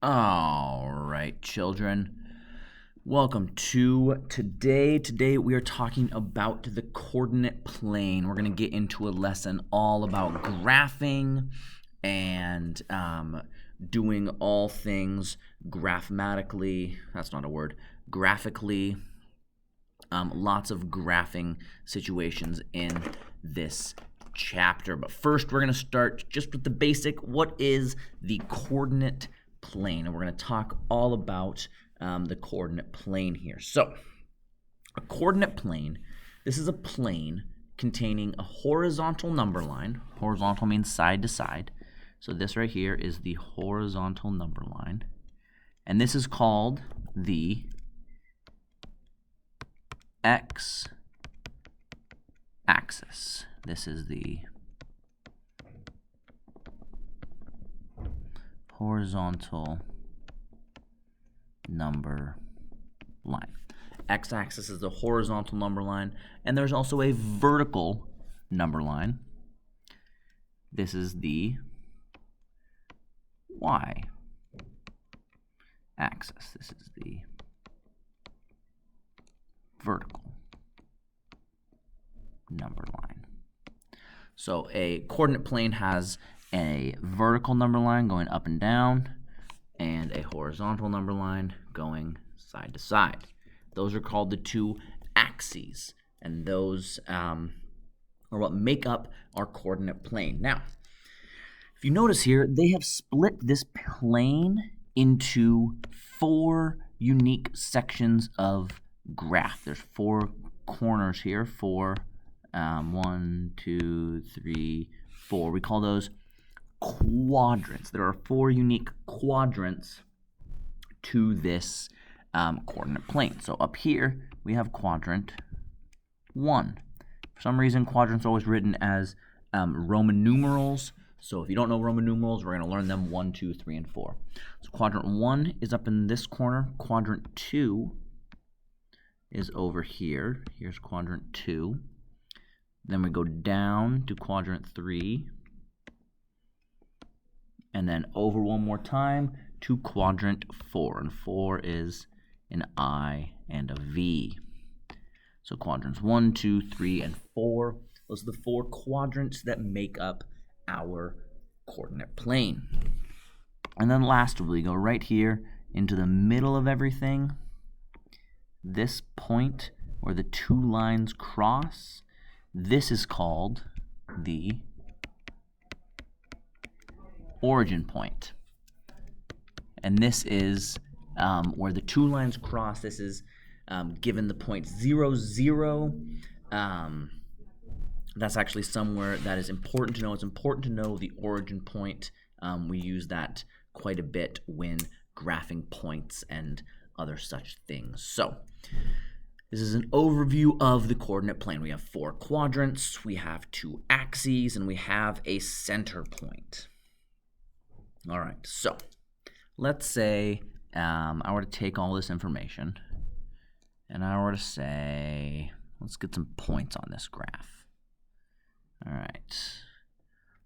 All right, children. Welcome to today. Today we are talking about the coordinate plane. We're going to get into a lesson all about graphing and doing all things graphematically. That's not a word. Graphically. Lots of graphing situations in this chapter. But first, we're going to start just with the basic. What is the coordinate plane? And we're going to talk all about the coordinate plane here. So, a coordinate plane, this is a plane containing a horizontal number line. Horizontal means side to side. So this right here is the horizontal number line. And this is called the x-axis. This is the horizontal number line. X-axis is the horizontal number line, and there's also a vertical number line. This is the y-axis. This is the vertical number line. So a coordinate plane has a vertical number line going up and down and a horizontal number line going side to side. Those are called the two axes, and those are what make up our coordinate plane. Now, if you notice here, they have split this plane into four unique sections of graph. There's four corners here, four, 1, 2, 3, 4. We call those quadrants. There are four unique quadrants to this coordinate plane. So up here, we have quadrant 1. For some reason, quadrants are always written as Roman numerals. So if you don't know Roman numerals, we're going to learn them 1, 2, 3, and 4. So quadrant 1 is up in this corner. Quadrant 2 is over here. Here's quadrant 2. Then we go down to quadrant 3. And then over one more time to quadrant 4. And 4 is an I and a V. So quadrants 1, 2, 3, and 4. Those are the four quadrants that make up our coordinate plane. And then lastly, we go right here into the middle of everything. This point where the two lines cross, this is called the origin point. And this is where the two lines cross. This is given the point 0, 0. That's actually somewhere that is important to know. It's important to know the origin point. We use that quite a bit when graphing points and other such things. So this is an overview of the coordinate plane. We have four quadrants, we have two axes, and we have a center point. All right, so let's say I were to take all this information and I were to say, let's get some points on this graph. All right,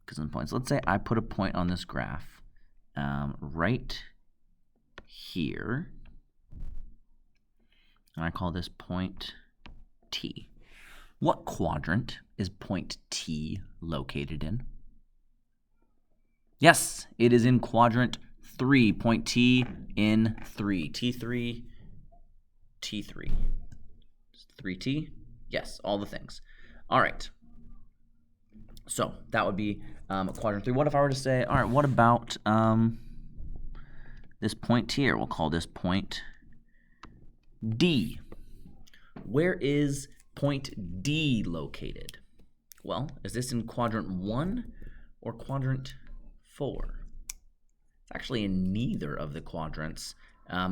get some points. Let's say I put a point on this graph right here. And I call this point T. What quadrant is point T located in? Yes, it is in quadrant 3. Point T in 3. T3, T3. 3T? Yes, all the things. All right. So that would be quadrant 3. What if I were to say, all right, what about this point here? We'll call this point D. Where is point D located? Well, is this in quadrant 1 or quadrant 4? It's actually in neither of the quadrants.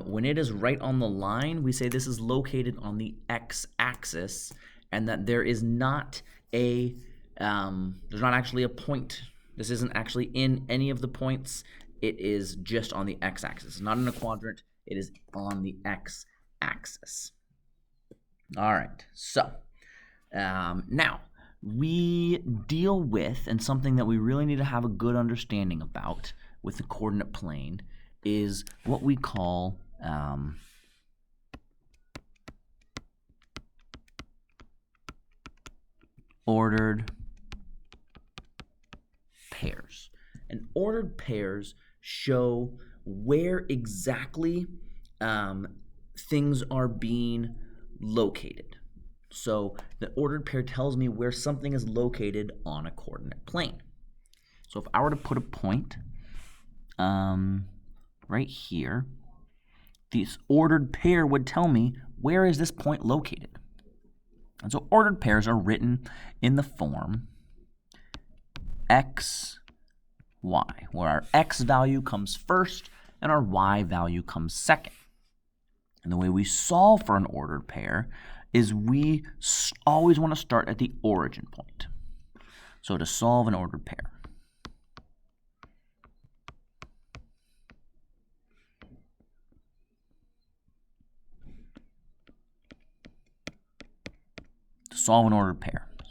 When it is right on the line, we say this is located on the x-axis, and that there is not a there's not actually a point. This isn't actually in any of the points. It is just on the x-axis. It's not in a quadrant. It is on the x-axis. All right, so now we deal with, and something that we really need to have a good understanding about with the coordinate plane, is what we call ordered pairs. And ordered pairs show where exactly things are being located. So the ordered pair tells me where something is located on a coordinate plane. So if I were to put a point right here, this ordered pair would tell me where is this point located. And so ordered pairs are written in the form x, y, where our x value comes first and our y value comes second. And the way we solve for an ordered pair is we always want to start at the origin point. So to solve an ordered pair, so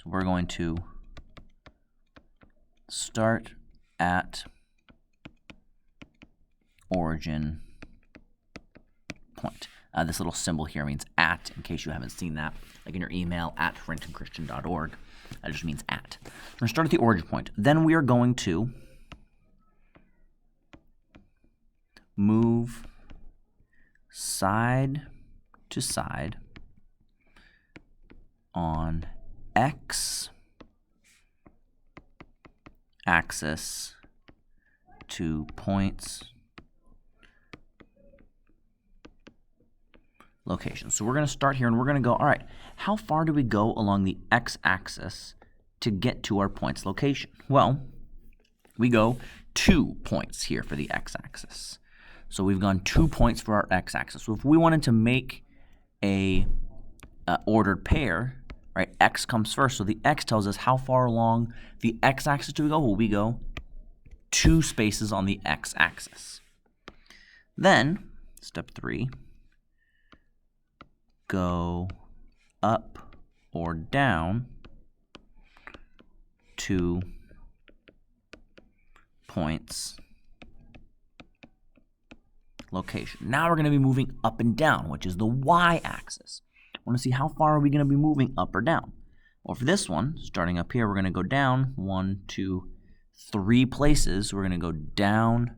we're going to start at origin point. This little symbol here means at, in case you haven't seen that, like in your email at rentonchristian.org. That just means at. We're going to start at the origin point. Then we are going to move side to side on x axis to points location. So we're going to start here and we're going to go, all right, how far do we go along the x-axis to get to our point's location? Well, we go 2 points here for the x-axis. So we've gone 2 points for our x-axis. So if we wanted to make a ordered pair, right, x comes first. So the x tells us how far along the x-axis do we go? Well, we go 2 spaces on the x-axis. Then, step 3, go up or down 2 points location. Now we're going to be moving up and down, which is the y-axis. I want to see how far are we going to be moving up or down. Well, for this one, starting up here, we're going to go down 1, 2, 3 places. We're going to go down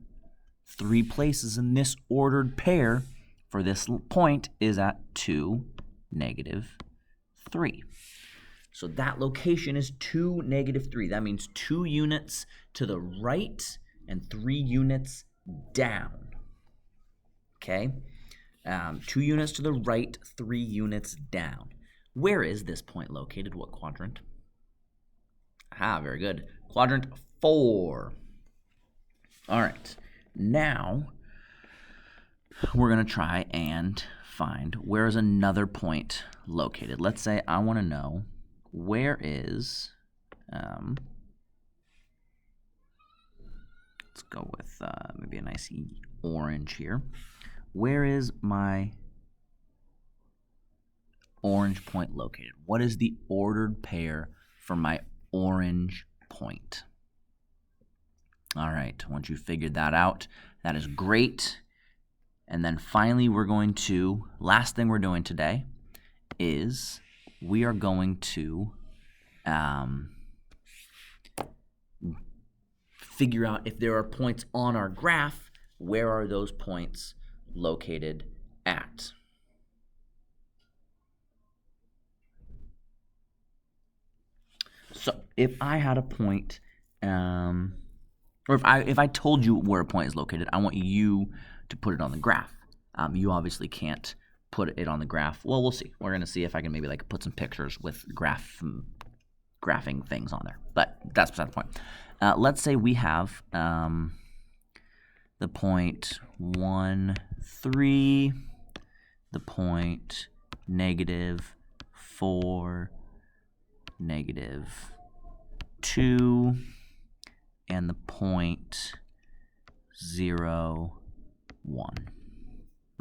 3 places, and this ordered pair for this point is at 2, -3. So that location is 2, -3. That means 2 units to the right and 3 units down. Okay? 2 units to the right, 3 units down. Where is this point located? What quadrant? Ah, very good. Quadrant 4. All right. Now, we're going to try and find where is another point located. Let's say I want to know where is, let's go with maybe a nice orange here. Where is my orange point located? What is the ordered pair for my orange point? All right, once you figured that out, that is great. And then finally, we're going to, last thing we're doing today is we are going to figure out if there are points on our graph, where are those points located at? So if I had a point, or if I told you where a point is located, I want you to put it on the graph. You obviously can't put it on the graph. Well, we'll see. We're going to see if I can maybe like put some pictures with graphing things on there. But that's beside the point. Let's say we have the point 1, 3, the point -4, -2, and the point 0, 1.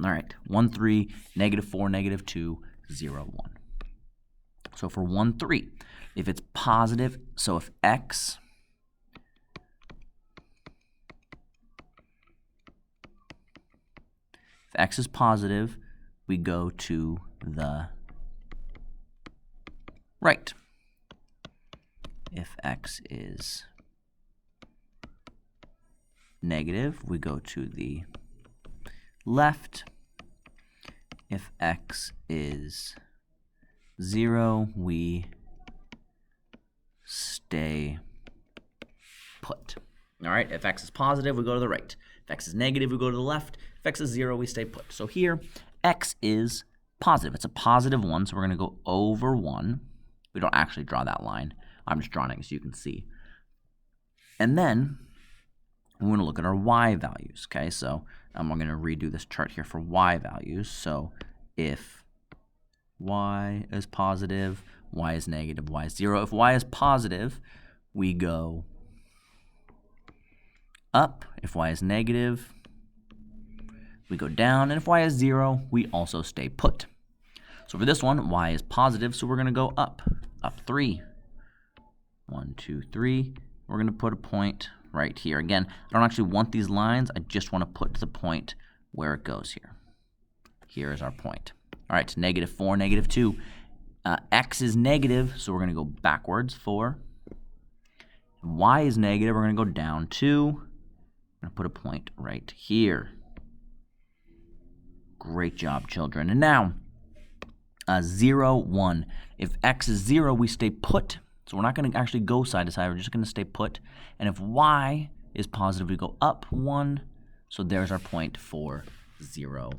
All right, 1, 3, -4, -2, 0, 1. So for 1, 3, if it's positive, so if x If x is positive, we go to the right. If x is negative, we go to the left. If x is 0, we stay put. All right, if x is positive, we go to the right. If x is negative, we go to the left. If x is 0, we stay put. So here, x is positive. It's a positive 1, so we're going to go over 1. We don't actually draw that line. I'm just drawing it so you can see. And then we're going to look at our y values, okay? So we're going to redo this chart here for y values. So if y is positive, y is negative, y is 0. If y is positive, we go up. If y is negative, we go down. And if y is 0, we also stay put. So for this one, y is positive, so we're going to go up. Up 3. 1, 2, 3. We're going to put a point right here. Again, I don't actually want these lines. I just want to put the point where it goes here. Here is our point. All right, negative 4, negative 2. X is negative, so we're going to go backwards 4. Y is negative, we're going to go down 2. We're going to put a point right here. Great job, children. And now, 0, 1. If x is 0, we stay put. So we're not going to actually go side to side. We're just going to stay put. And if y is positive, we go up 1. So there's our point for 0,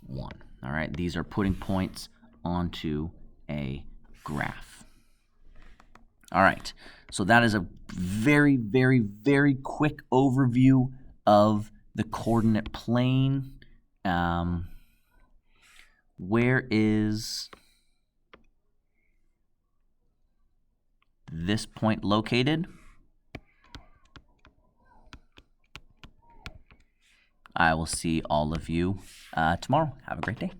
1. All right, these are putting points onto a graph. All right, so that is a very, very, very quick overview of the coordinate plane. Where is this point located? I will see all of you tomorrow. Have a great day.